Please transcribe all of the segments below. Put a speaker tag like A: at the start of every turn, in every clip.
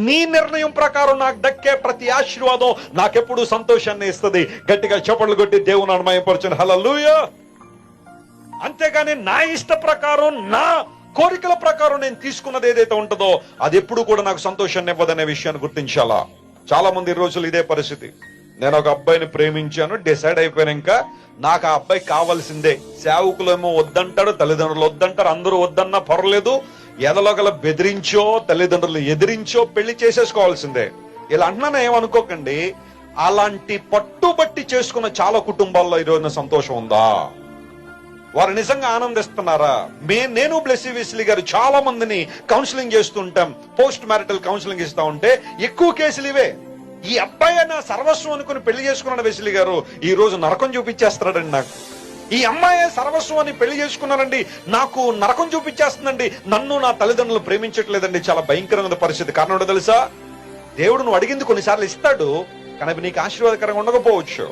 A: నీ నిర్ణయం ప్రకారం నాకు దక్కే ప్రతి ఆశీర్వాదం నాకెప్పుడు సంతోషాన్ని ఇస్తుంది. గట్టిగా చప్పట్లు కొట్టి దేవుని మహిమపరచండి. హల్లెలూయా. అంతేగాని నా ఇష్ట ప్రకారం, నా కోరికల ప్రకారం నేను తీసుకున్నది ఏదైతే ఉంటుందో అది ఎప్పుడు కూడా నాకు సంతోషాన్ని ఇవ్వదనే విషయాన్ని గుర్తించాలా. చాలా మంది ఈ రోజులు ఇదే పరిస్థితి. నేను ఒక అబ్బాయిని ప్రేమించాను, డిసైడ్ అయిపోయాక నాకు ఆ అబ్బాయి కావాల్సిందే. సేవకులేమో వద్దంటాడు, తల్లిదండ్రులు వద్దంటారు, అందరూ వద్దన్నా పర్లేదు, ఎదలోగల బెదిరించో తల్లిదండ్రులు ఎదిరించో పెళ్లి చేసేసుకోవాల్సిందే. ఇలా అంటున్నా ఏమనుకోకండి. అలాంటి పట్టుబట్టి చేసుకున్న చాలా కుటుంబాల్లో ఈ రోజున సంతోషం ఉందా? వారు నిజంగా ఆనందిస్తున్నారా? నేను బ్లెస్సీ వెస్లీ గారు చాలా మందిని కౌన్సిలింగ్ చేస్తుంటాం. పోస్ట్ మ్యారిటల్ కౌన్సిలింగ్ ఇస్తా ఉంటే ఎక్కువ కేసులు ఇవే. ఈ అబ్బాయి నా సర్వస్వం అనుకుని పెళ్లి చేసుకున్నాడు వెస్లీ గారు, ఈ రోజు నరకం చూపించేస్తున్నాడండి నాకు. ఈ అమ్మాయి సర్వస్వం అని పెళ్లి చేసుకున్నానండి, నాకు నరకం చూపించేస్తుందండి, నన్ను నా తల్లిదండ్రులు ప్రేమించట్లేదండి. చాలా భయంకరమైన పరిస్థితి. కారణం ఏంటో తెలుసా? దేవుడు నువ్వు అడిగింది కొన్నిసార్లు ఇస్తాడు, కానీ అవి నీకు ఆశీర్వాదకరంగా ఉండకపోవచ్చు.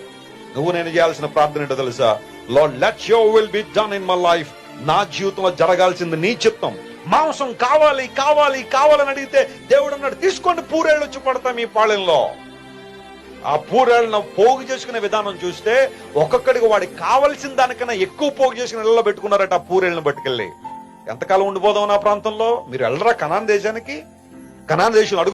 A: నువ్వు నేను చేయాల్సిన ప్రార్థన ఏంటో తెలుసా? Lord, let your will be done in my life. నా జీవితంలో జరగాల్సింది నీ చిత్తం. మాంసం కావాలి కావాలి కావాలని అడిగితే దేవుడు అన్నాడు, తీసుకోండి, పూరేళ్ళు వచ్చి పడతాం ఈ పాళెంలో. ఆ పూరేళ్ళను పోగు చేసుకునే విధానం చూస్తే ఒక్కొక్కడికి వాడికి కావలసిన దానికన్నా ఎక్కువ పోగు చేసుకుని ఇళ్లలో పెట్టుకున్నారట ఆ పూరేళ్ళను పట్టుకెళ్ళి. ఎంతకాలం ఉండిపోదాం నా ప్రాంతంలో? మీరు వెళ్ళరా కనాన్ దేశానికి? కనాన్ దేశం